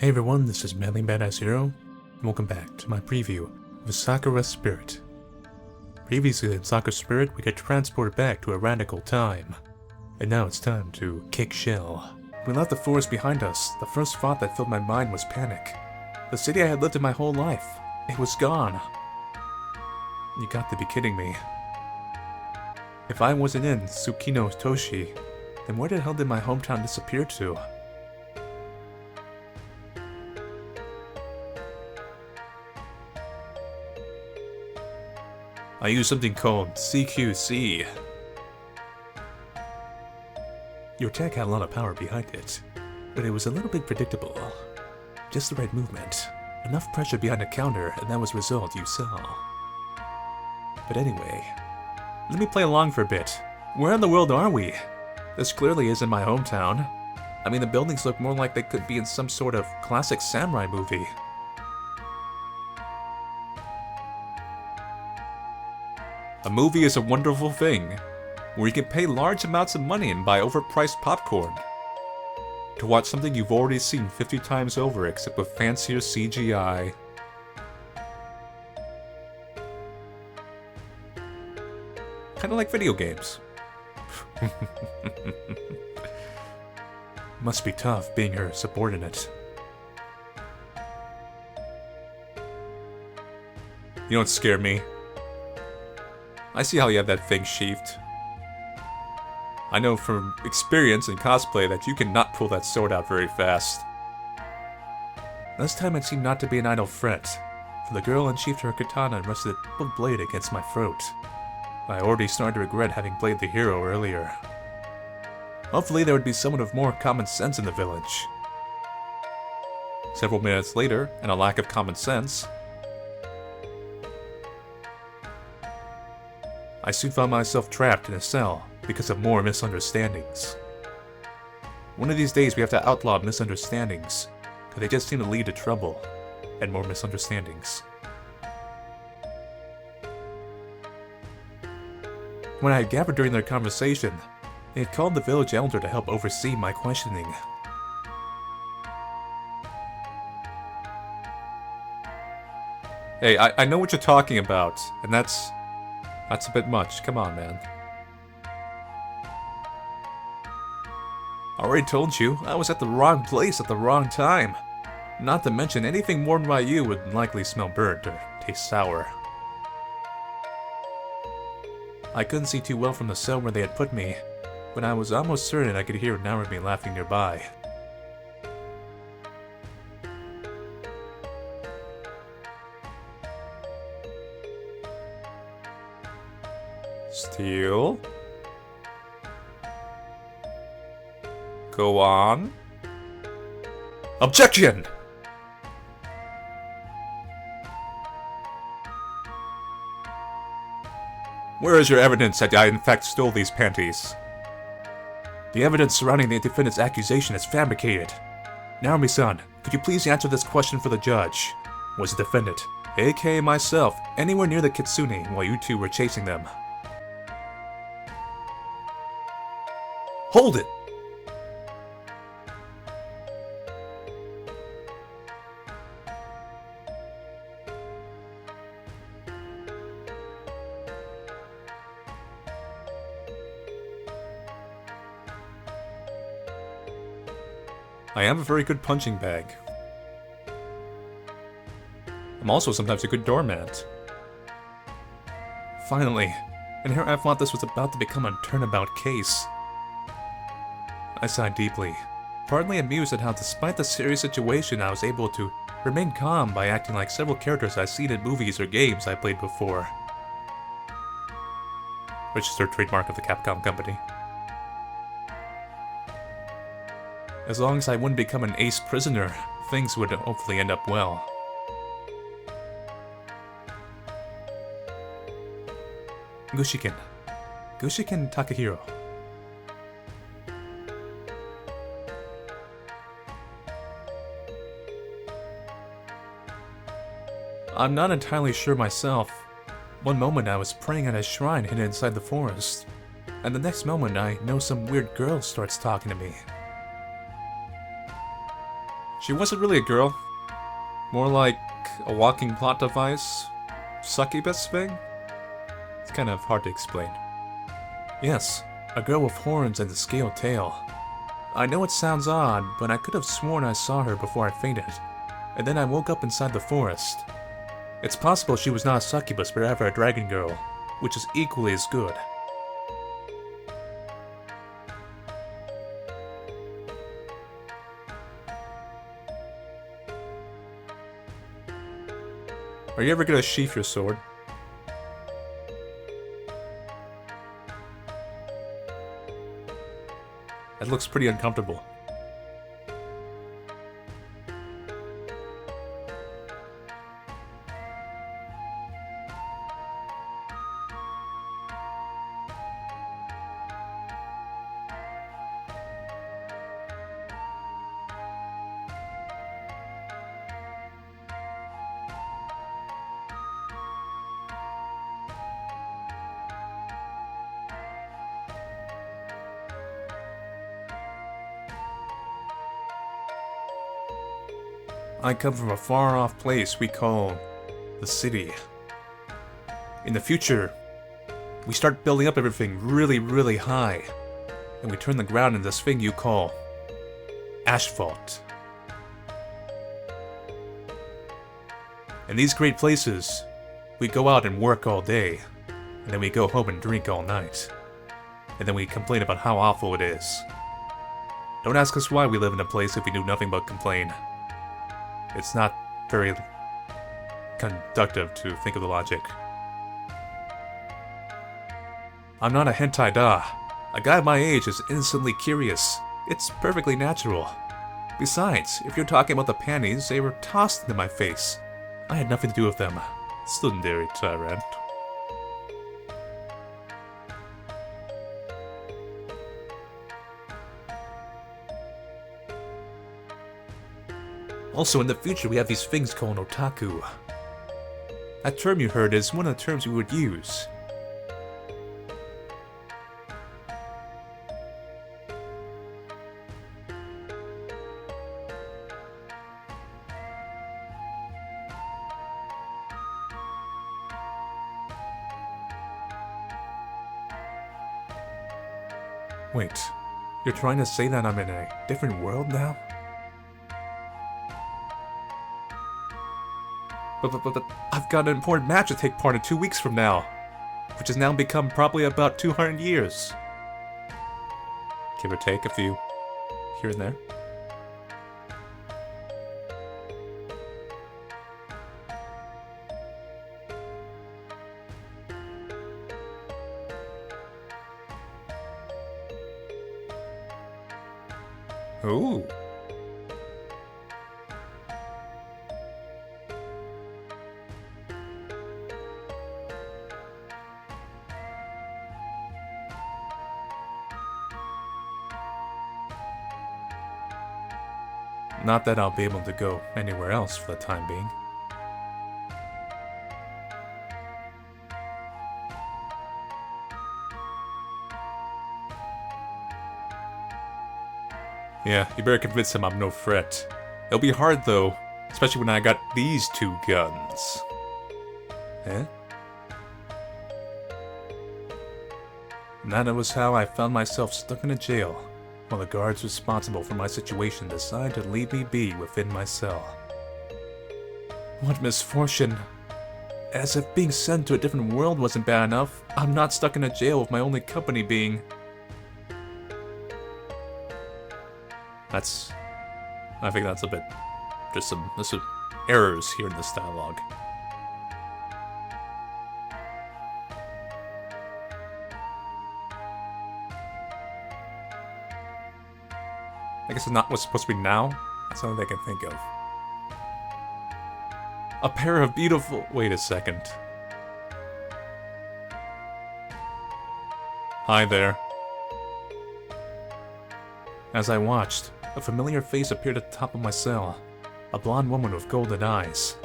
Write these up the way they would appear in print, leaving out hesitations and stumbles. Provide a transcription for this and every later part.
Hey everyone, this is Manly Badass Hero, and welcome back to my preview of Sakura Spirit. Previously in Sakura Spirit, we got transported back to a radical time, and now it's time to kick shell. When we left the forest behind us, the first thought that filled my mind was panic. The city I had lived in my whole life, it was gone. You got to be kidding me. If I wasn't in Tsukino Toshi, then where the hell did my hometown disappear to? I used something called CQC. Your attack had a lot of power behind it, but it was a little bit predictable. Just the right movement, enough pressure behind the counter, and that was the result you saw. But anyway, let me play along for a bit. Where in the world are we? This clearly isn't my hometown. I mean, the buildings look more like they could be in some sort of classic samurai movie. A movie is a wonderful thing, where you can pay large amounts of money and buy overpriced popcorn to watch something you've already seen 50 times over, except with fancier CGI. Kinda like video games. Must be tough being her subordinate. You don't scare me. I see how you have that thing sheathed. I know from experience in cosplay that you cannot pull that sword out very fast. This time it seemed not to be an idle threat, for the girl unsheathed her katana and rested the blade against my throat. I already started to regret having played the hero earlier. Hopefully there would be someone with more common sense in the village. Several minutes later, and a lack of common sense, I soon found myself trapped in a cell because of more misunderstandings. One of these days we have to outlaw misunderstandings, because they just seem to lead to trouble, and more misunderstandings. When I had gathered during their conversation, they had called the village elder to help oversee my questioning. Hey, I know what you're talking about, and that's a bit much. Come on, man. I already told you, I was at the wrong place at the wrong time. Not to mention, anything worn by you would likely smell burnt or taste sour. I couldn't see too well from the cell where they had put me, but I was almost certain I could hear Narumi laughing nearby. Steal? Go on. Objection! Where is your evidence that I in fact stole these panties? The evidence surrounding the defendant's accusation is fabricated. Narumi-san, could you please answer this question for the judge? Was the defendant, aka myself, anywhere near the Kitsune while you two were chasing them? Hold it! I am a very good punching bag. I'm also sometimes a good doormat. Finally, and here I thought this was about to become a turnabout case. I sighed deeply, partly amused at how despite the serious situation I was able to remain calm by acting like several characters I've seen in movies or games I played before. Which is their trademark of the Capcom company. As long as I wouldn't become an ace prisoner, things would hopefully end up well. Gushiken. Gushiken Takahiro. I'm not entirely sure myself. One moment I was praying at a shrine hidden inside the forest, and the next moment I know some weird girl starts talking to me. She wasn't really a girl. More like a walking plot device. Succubus thing? It's kind of hard to explain. Yes, a girl with horns and a scaled tail. I know it sounds odd, but I could have sworn I saw her before I fainted. And then I woke up inside the forest. It's possible she was not a succubus, but rather a dragon girl, which is equally as good. Are you ever gonna sheath your sword? That looks pretty uncomfortable. I come from a far-off place we call the city. In the future, we start building up everything really, really high, and we turn the ground into this thing you call asphalt. In these great places, we go out and work all day, and then we go home and drink all night, and then we complain about how awful it is. Don't ask us why we live in a place if we do nothing but complain. It's not very conductive to think of the logic. I'm not a hentai da. A guy my age is instantly curious. It's perfectly natural. Besides, if you're talking about the panties, they were tossed into my face. I had nothing to do with them. Tsundere Tomboy. Also, in the future, we have these things called otaku. That term you heard is one of the terms we would use. Wait, you're trying to say that I'm in a different world now? But I've got an important match to take part in 2 weeks from now, which has now become probably about 200 years. Give or take a few here and there. Ooh. Not that I'll be able to go anywhere else for the time being. Yeah, you better convince him I'm no threat. It'll be hard though, especially when I got these two guns. Eh? And that was how I found myself stuck in a jail, while the guards responsible for my situation decided to leave me be within my cell. What misfortune! As if being sent to a different world wasn't bad enough, I'm not stuck in a jail with my only company being... I think that's a bit... there's some errors here in this dialogue. I guess it's not what's supposed to be now? That's the only thing I can think of. A pair of beautiful... Wait a second. Hi there. As I watched, a familiar face appeared at the top of my cell. A blonde woman with golden eyes.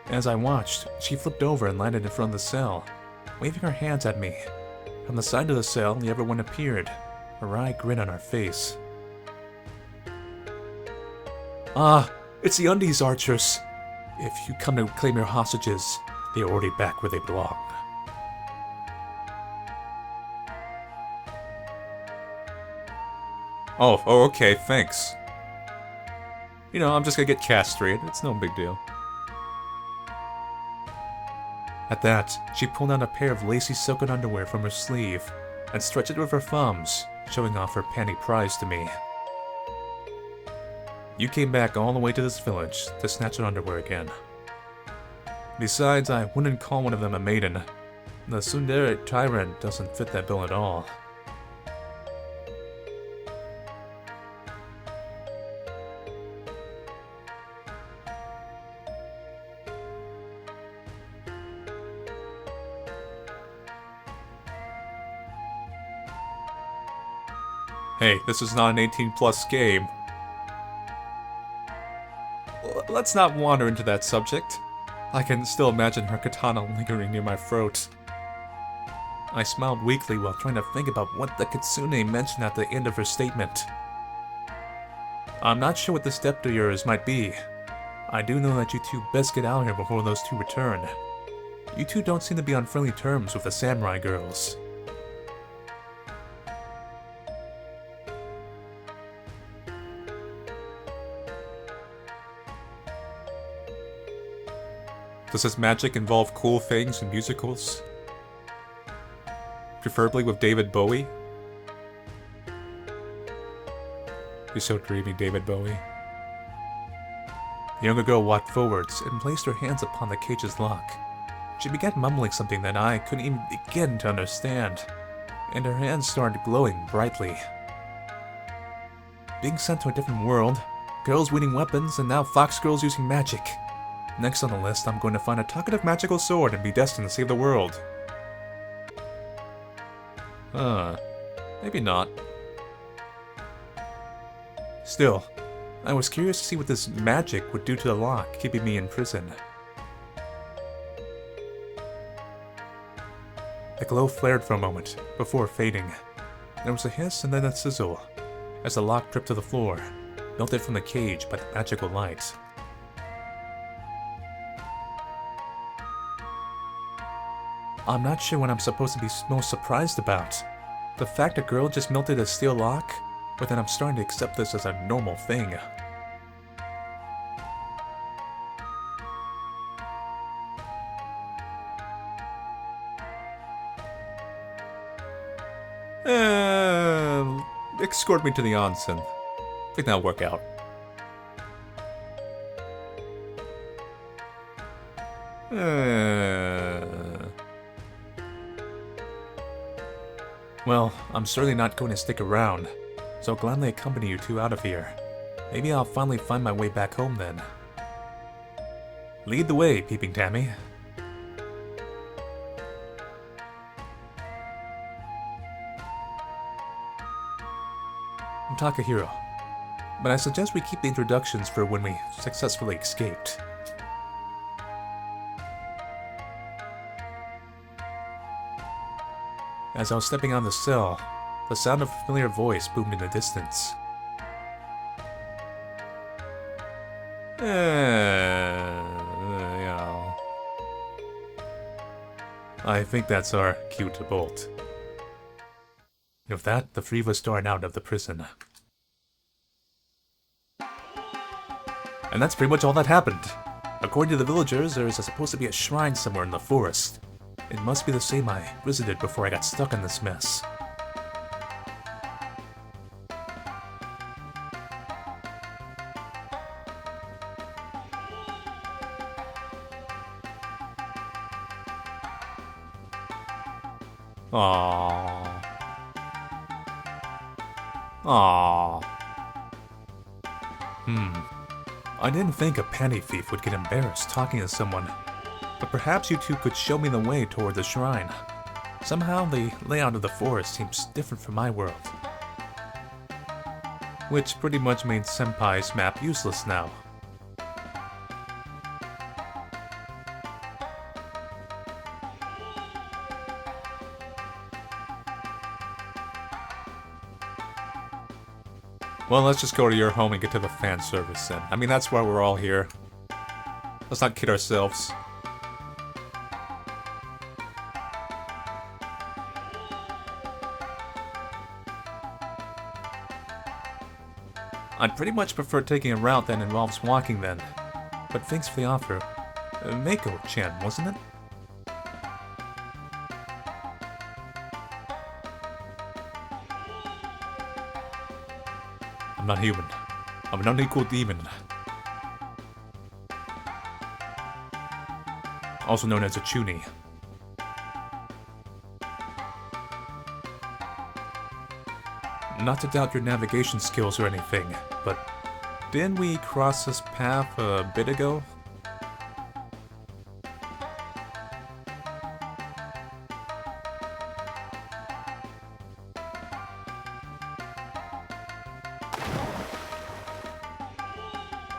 As I watched, she flipped over and landed in front of the cell, waving her hands at me. From the side of the cell, the other one appeared, a wry grin on her face. Ah, it's the undies archers. If you come to claim your hostages, they are already back where they belong. Oh, okay, thanks. You know, I'm just gonna get castrated. It's no big deal. At that, she pulled out a pair of lacy silken underwear from her sleeve and stretched it with her thumbs, showing off her panty prize to me. You came back all the way to this village to snatch her underwear again. Besides, I wouldn't call one of them a maiden. The Tsundere tyrant doesn't fit that bill at all. Hey, this is not an 18+ game. Let's not wander into that subject. I can still imagine her katana lingering near my throat. I smiled weakly while trying to think about what the Kitsune mentioned at the end of her statement. I'm not sure what the step to yours might be. I do know that you two best get out of here before those two return. You two don't seem to be on friendly terms with the samurai girls. Does this magic involve cool things and musicals? Preferably with David Bowie? You're so dreamy, David Bowie. The younger girl walked forwards and placed her hands upon the cage's lock. She began mumbling something that I couldn't even begin to understand, and her hands started glowing brightly. Being sent to a different world, girls wielding weapons, and now fox girls using magic. Next on the list, I'm going to find a talkative magical sword and be destined to save the world. Maybe not. Still, I was curious to see what this magic would do to the lock, keeping me in prison. The glow flared for a moment, before fading. There was a hiss and then a sizzle, as the lock dripped to the floor, melted from the cage by the magical light. I'm not sure what I'm supposed to be most surprised about. The fact a girl just melted a steel lock, but then I'm starting to accept this as a normal thing. Escort me to the onsen. I think that'll work out. Well, I'm certainly not going to stick around, so I'll gladly accompany you two out of here. Maybe I'll finally find my way back home then. Lead the way, Peeping Tammy. I'm Takahiro, but I suggest we keep the introductions for when we successfully escaped. As I was stepping out of the cell, the sound of a familiar voice boomed in the distance. Yeah. I think that's our cue to bolt. And with that, the three of us darted out of the prison. And that's pretty much all that happened. According to the villagers, there is supposed to be a shrine somewhere in the forest. It must be the same I visited before I got stuck in this mess. Aww. Aww. I didn't think a panty thief would get embarrassed talking to someone, but perhaps you two could show me the way toward the shrine. Somehow the layout of the forest seems different from my world. Which pretty much made Senpai's map useless now. Well, let's just go to your home and get to the fan service then. I mean, that's why we're all here. Let's not kid ourselves. I'd pretty much prefer taking a route that involves walking then. But thanks for the offer. Mako-chan, wasn't it? I'm not human. I'm an unequal demon. Also known as a Chuni. Not to doubt your navigation skills or anything, but didn't we cross this path a bit ago?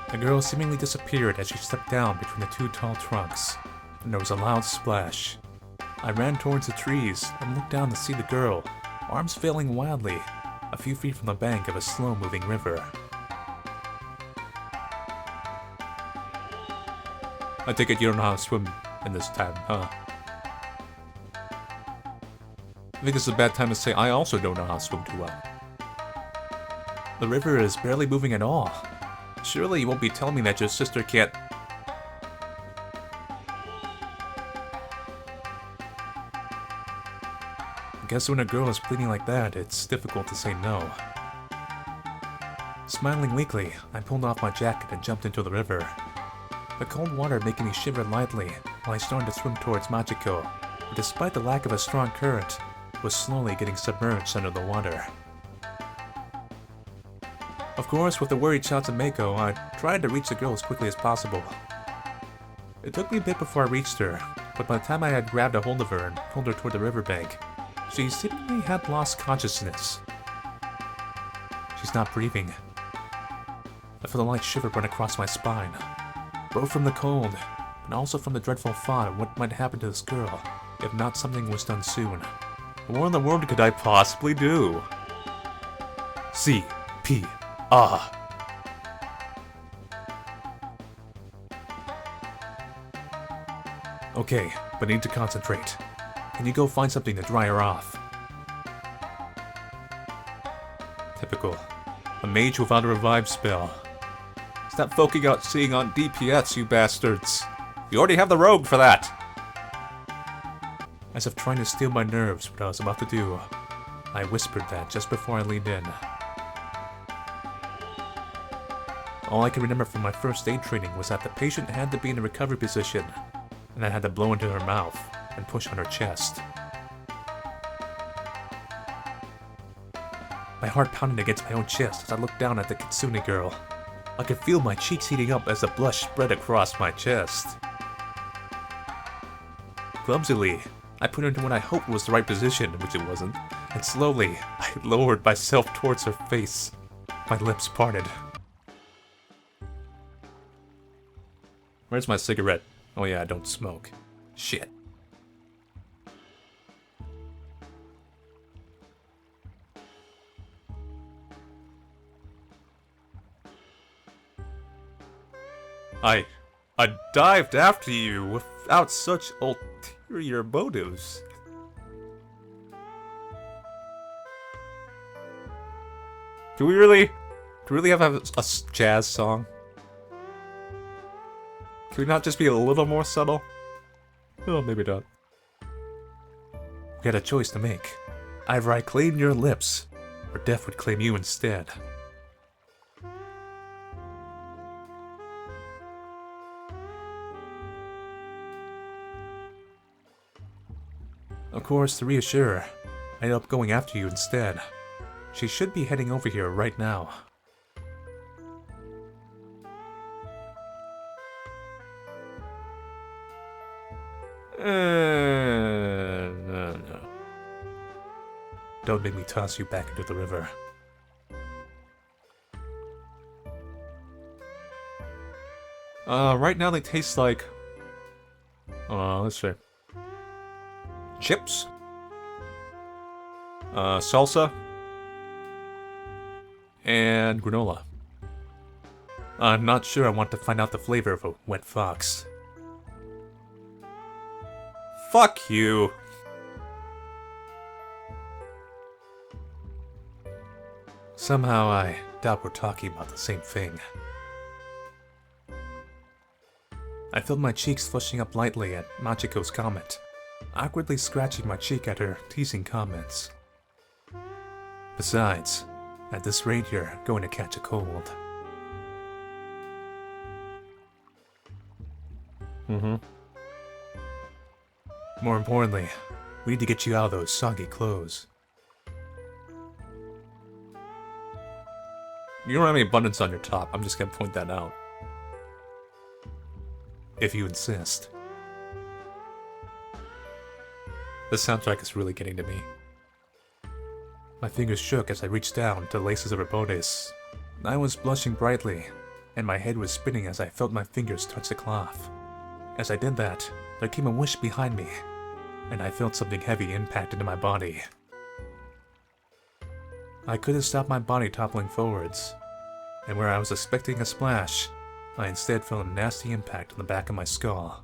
The girl seemingly disappeared as she stepped down between the two tall trunks, and there was a loud splash. I ran towards the trees and looked down to see the girl, arms flailing wildly, a few feet from the bank of a slow-moving river. I take it you don't know how to swim in this time, huh? I think it's a bad time to say I also don't know how to swim too well. The river is barely moving at all. Surely you won't be telling me that your sister can't... I guess when a girl is pleading like that, it's difficult to say no. Smiling weakly, I pulled off my jacket and jumped into the river. The cold water making me shiver lightly while I started to swim towards Machiko, who, despite the lack of a strong current, was slowly getting submerged under the water. Of course, with the worried shouts of Mako, I tried to reach the girl as quickly as possible. It took me a bit before I reached her, but by the time I had grabbed a hold of her and pulled her toward the riverbank, she seemingly had lost consciousness. She's not breathing. I felt a light shiver run across my spine, both from the cold, and also from the dreadful thought of what might happen to this girl if not something was done soon. What in the world could I possibly do? C.P. Okay, but need to concentrate. Can you go find something to dry her off? Typical. A mage without a revive spell. Stop focusing on seeing on DPS, you bastards. You already have the rogue for that. As if trying to steal my nerves what I was about to do, I whispered that just before I leaned in. All I can remember from my first aid training was that the patient had to be in a recovery position, and I had to blow into her mouth and push on her chest. My heart pounded against my own chest as I looked down at the Kitsune girl. I could feel my cheeks heating up as the blush spread across my chest. Clumsily, I put her into what I hoped was the right position, which it wasn't, and slowly, I lowered myself towards her face. My lips parted. Where's my cigarette? Oh yeah, I don't smoke. Shit. I dived after you without such ulterior motives. Do we really have a jazz song? Can we not just be a little more subtle? Oh, maybe not. We had a choice to make. Either I claim your lips, or death would claim you instead. Of course, to reassure her, I ended up going after you instead. She should be heading over here right now. No. Don't make me toss you back into the river. Right now they taste like... let's see. Chips? Salsa? and granola. I'm not sure I want to find out the flavor of a wet fox. Fuck you! Somehow I doubt we're talking about the same thing. I felt my cheeks flushing up lightly at Machiko's comment, awkwardly scratching my cheek at her teasing comments. Besides, at this rate you're going to catch a cold. More importantly, we need to get you out of those soggy clothes. You don't have any buttons on your top, I'm just gonna point that out. If you insist. The soundtrack is really getting to me. My fingers shook as I reached down to the laces of her bodice. I was blushing brightly, and my head was spinning as I felt my fingers touch the cloth. As I did that, there came a whoosh behind me, and I felt something heavy impact into my body. I couldn't stop my body toppling forwards, and where I was expecting a splash, I instead felt a nasty impact on the back of my skull.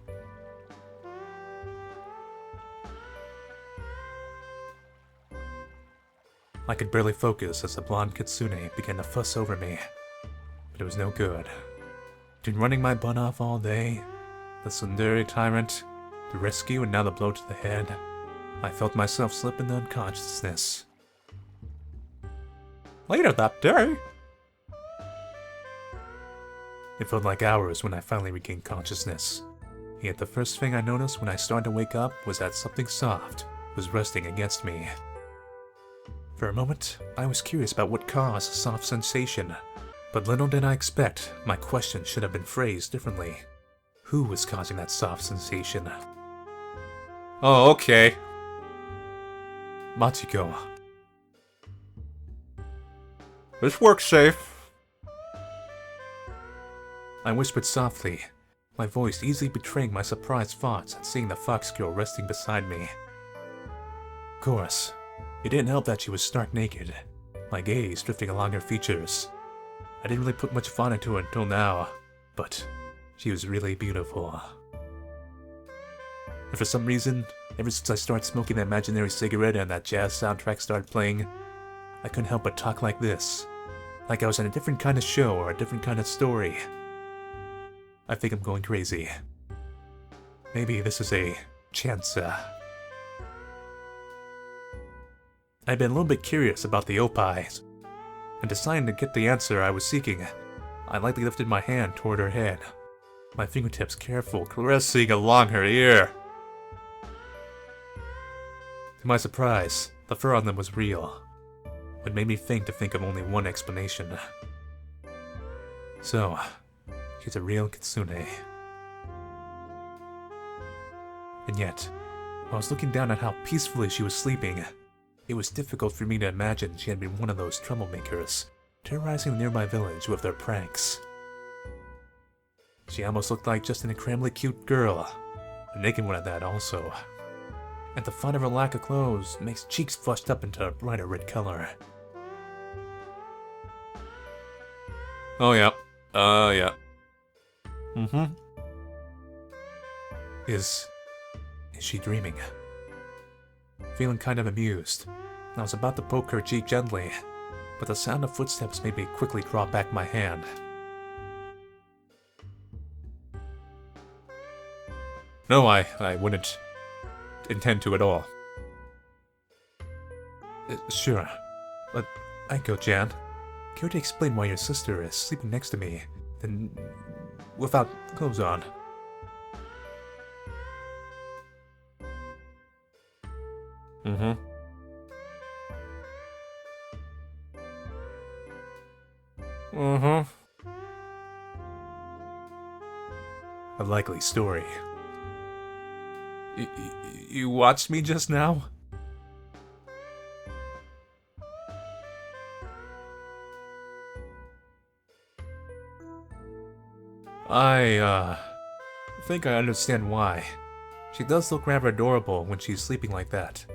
I could barely focus as the blonde Kitsune began to fuss over me, but it was no good. Been running my butt off all day, the Tsundere tyrant, the rescue, and now the blow to the head. I felt myself slip into unconsciousness. Later that day, it felt like hours when I finally regained consciousness. Yet the first thing I noticed when I started to wake up was that something soft was resting against me. For a moment, I was curious about what caused the soft sensation, but little did I expect my question should have been phrased differently. Who was causing that soft sensation? Oh, okay. Machiko. This works safe. I whispered softly, my voice easily betraying my surprised thoughts at seeing the fox girl resting beside me. Of course, it didn't help that she was stark naked, my gaze drifting along her features. I didn't really put much thought into it until now, but she was really beautiful. And for some reason, ever since I started smoking that imaginary cigarette and that jazz soundtrack started playing, I couldn't help but talk like this, like I was in a different kind of show or a different kind of story. I think I'm going crazy. Maybe this is a chance. I'd been a little bit curious about the opais, and deciding to get the answer I was seeking, I lightly lifted my hand toward her head, my fingertips careful caressing along her ear. To my surprise, the fur on them was real, but made me faint to think of only one explanation. So, she's a real Kitsune. And yet, I was looking down at how peacefully she was sleeping. It was difficult for me to imagine she had been one of those troublemakers, terrorizing the nearby village with their pranks. She almost looked like just an incredibly cute girl, a naked one at that also. And the thought of her lack of clothes makes cheeks flushed up into a brighter red color. Oh yeah. Yeah. Is she dreaming? Feeling kind of amused, I was about to poke her cheek gently, but the sound of footsteps made me quickly draw back my hand. No, I wouldn't intend to at all. Sure, but Aiko-chan, care to explain why your sister is sleeping next to me, and without clothes on? A likely story. You watched me just now? I think I understand why. She does look rather adorable when she's sleeping like that.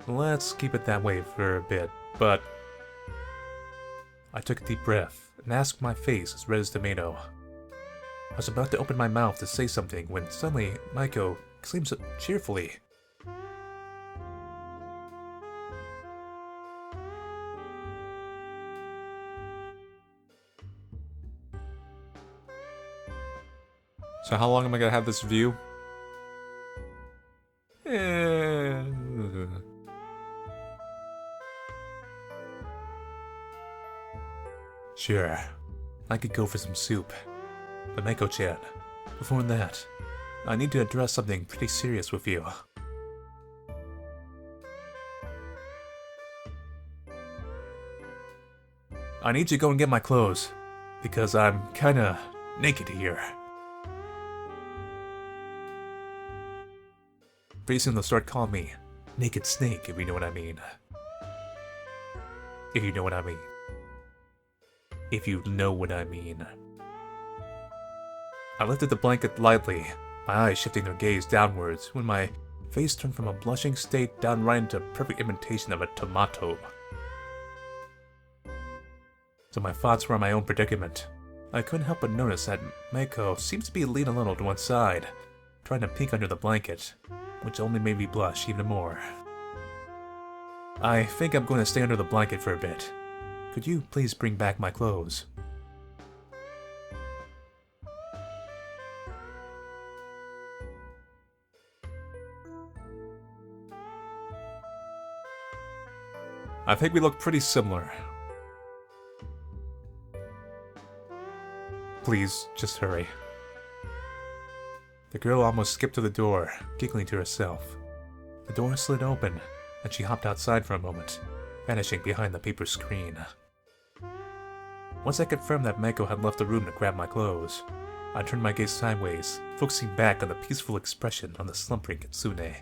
Let's keep it that way for a bit, but I took a deep breath and asked my face as red as tomato. I was about to open my mouth to say something when suddenly Maiko exclaims cheerfully. So how long am I gonna have this view? Sure, I could go for some soup. But Maiko-chan, before that, I need to address something pretty serious with you. I need you to go and get my clothes, because I'm kinda naked here. Pretty soon they'll start calling me Naked Snake, if you know what I mean. If you know what I mean. If you know what I mean. I lifted the blanket lightly, my eyes shifting their gaze downwards, when my face turned from a blushing state downright into a perfect imitation of a tomato. So my thoughts were on my own predicament. I couldn't help but notice that Maiko seems to be leaning a little to one side, trying to peek under the blanket, which only made me blush even more. I think I'm going to stay under the blanket for a bit. Could you please bring back my clothes? I think we look pretty similar. Please, just hurry. The girl almost skipped to the door, giggling to herself. The door slid open, and she hopped outside for a moment, vanishing behind the paper screen. Once I confirmed that Maiko had left the room to grab my clothes, I turned my gaze sideways, focusing back on the peaceful expression on the slumbering Kitsune.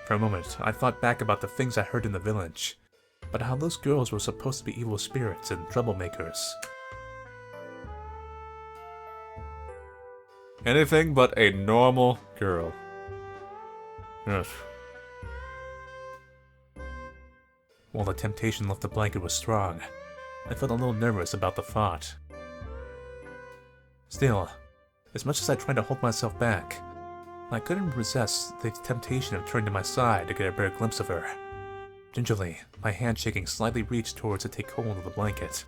For a moment, I thought back about the things I heard in the village, but how those girls were supposed to be evil spirits and troublemakers. Anything but a normal girl. Ugh. While the temptation left the blanket was strong, I felt a little nervous about the thought. Still, as much as I tried to hold myself back, I couldn't resist the temptation of turning to my side to get a better glimpse of her. Gingerly, my hand shaking slightly reached towards to take hold of the blanket.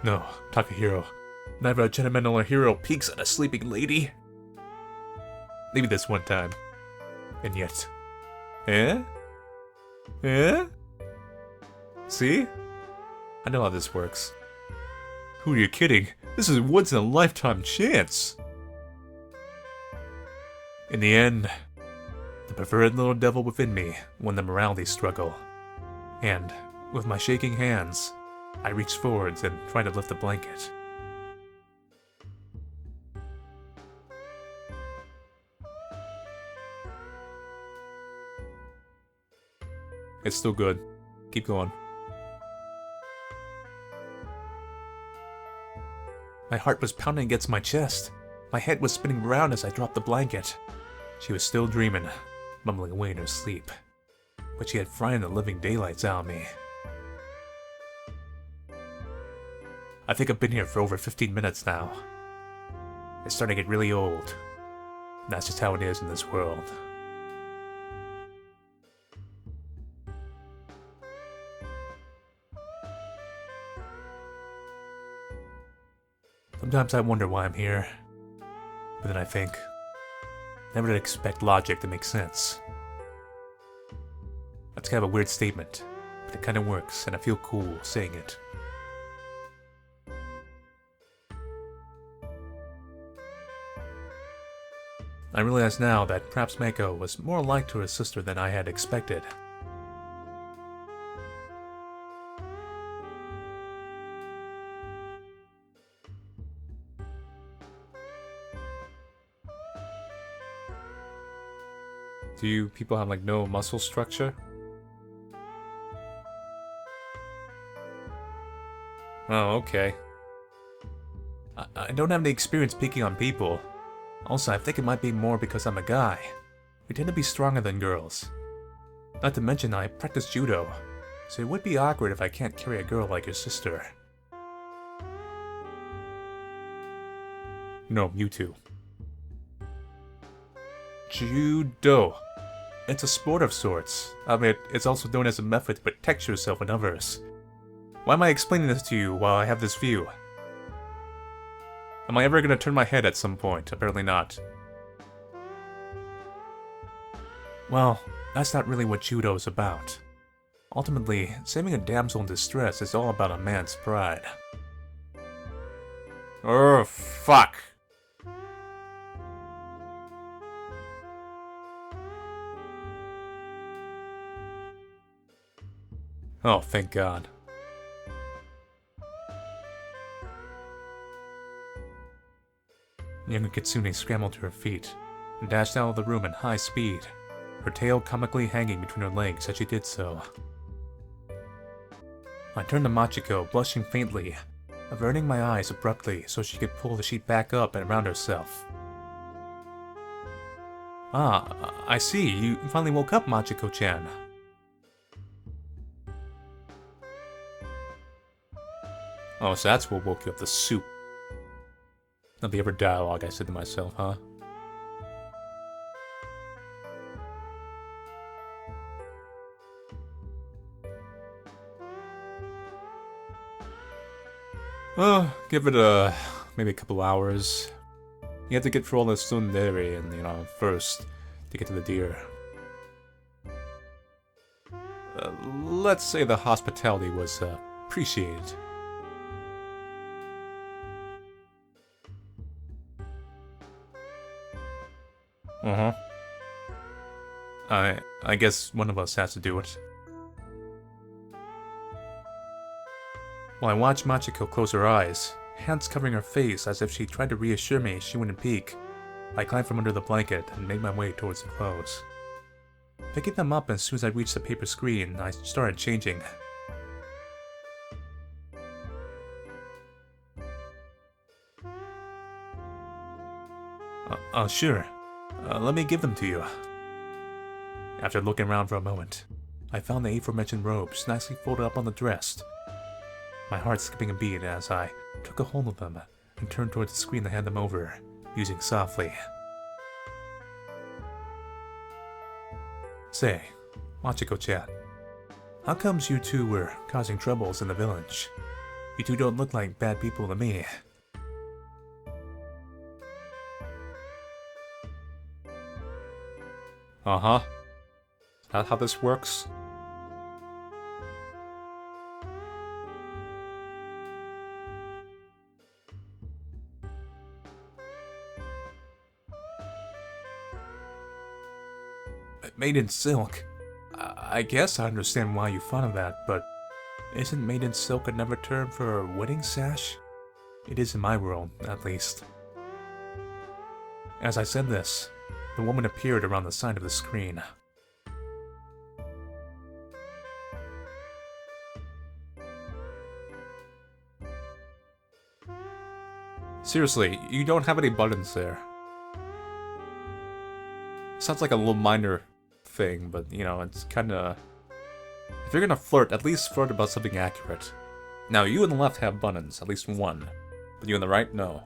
No, Takahiro. Never a gentleman or a hero peeks at a sleeping lady. Maybe this one time. And yet... Eh? Eh? See? I know how this works. Who are you kidding? This is a once-in-a-lifetime chance! In the end, the perverted little devil within me won the morality struggle. And, with my shaking hands, I reached forwards and tried to lift the blanket. It's still good. Keep going. My heart was pounding against my chest. My head was spinning round as I dropped the blanket. She was still dreaming, mumbling away in her sleep. But she had frightened the living daylights out of me. I think I've been here for over 15 minutes now. It's starting to get really old. That's just how it is in this world. Sometimes I wonder why I'm here, but then I think, never did expect logic to make sense. That's kind of a weird statement, but it kind of works, and I feel cool saying it. I realize now that perhaps Maiko was more alike to her sister than I had expected. Do you people have, like, no muscle structure? Oh, okay. I don't have any experience peeking on people. Also, I think it might be more because I'm a guy. We tend to be stronger than girls. Not to mention, I practice judo. so it would be awkward if I can't carry a girl like your sister. No, you two. Judo. It's a sport of sorts. I mean, it's also known as a method to protect yourself and others. Why am I explaining this to you while I have this view? Am I ever gonna turn my head at some point? Apparently not. Well, that's not really what judo is about. Ultimately, saving a damsel in distress is all about a man's pride. Oh, fuck! Oh, thank God. Young Kitsune scrambled to her feet and dashed out of the room at high speed, her tail comically hanging between her legs as she did so. I turned to Machiko, blushing faintly, averting my eyes abruptly so she could pull the sheet back up and around herself. Ah, I see. You finally woke up, Machiko-chan. Oh, so that's what woke you up, the soup. Not the ever dialogue I said to myself, huh? Give it maybe a couple hours. You have to get through all the Tsundere and, first to get to the deer. Let's say the hospitality was, appreciated. I guess one of us has to do it. While I watched Machiko close her eyes, hands covering her face as if she tried to reassure me she wouldn't peek, I climbed from under the blanket and made my way towards the clothes. Picking them up as soon as I reached the paper screen, I started changing. Sure. Let me give them to you. After looking around for a moment, I found the aforementioned robes nicely folded up on the dress. My heart skipping a beat as I took a hold of them and turned towards the screen to hand them over, musing softly. Say, Machiko-chan, how comes you two were causing troubles in the village? You two don't look like bad people to me. Uh-huh. Is that how this works? Made in silk. I guess I understand why you thought of that, but isn't made in silk another term for a wedding sash? It is in my world, at least. As I said this, the woman appeared around the side of the screen. Seriously, you don't have any buttons there. Sounds like a little minor thing, but it's kinda... If you're gonna flirt, at least flirt about something accurate. Now, you on the left have buttons, at least one. But you on the right, no.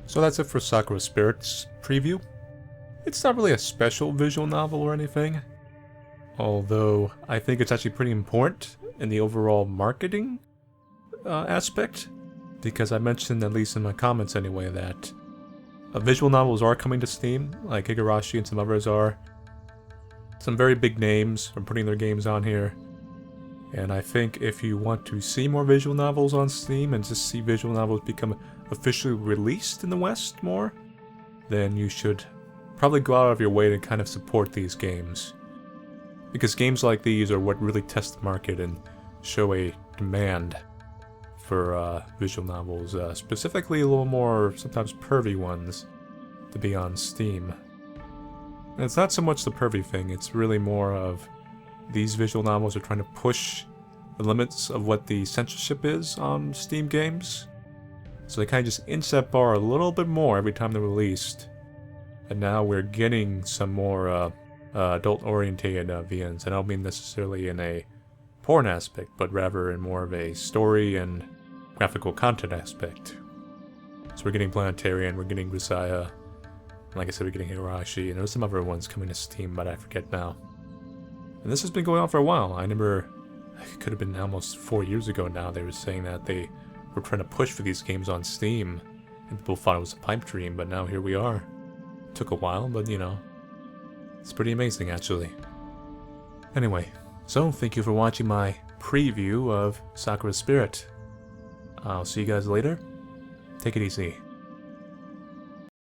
So that's it for Sakura Spirit's preview. It's not really a special visual novel or anything, although I think it's actually pretty important in the overall marketing aspect, because I mentioned, at least in my comments anyway, that visual novels are coming to Steam, like Higurashi and some others are. Some very big names are putting their games on here, and I think if you want to see more visual novels on Steam and just see visual novels become officially released in the West more, then you should probably go out of your way to kind of support these games. Because games like these are what really test the market and show a demand for visual novels, specifically a little more sometimes pervy ones, to be on Steam. And it's not so much the pervy thing, it's really more of these visual novels are trying to push the limits of what the censorship is on Steam games. So they kind of just inch that bar a little bit more every time they're released. And now we're getting some more adult-orientated VNs. I don't mean necessarily in a porn aspect, but rather in more of a story and graphical content aspect. So we're getting Planetarian, we're getting Grisaya, like I said, we're getting Higurashi, and there's some other ones coming to Steam, but I forget now. And this has been going on for a while. I remember, it could have been almost 4 years ago now, they were saying that they were trying to push for these games on Steam, and people thought it was a pipe dream, but now here we are. Took a while, but you know, it's pretty amazing actually. Anyway, so thank you for watching my preview of Sakura Spirit. I'll see you guys later. Take it easy.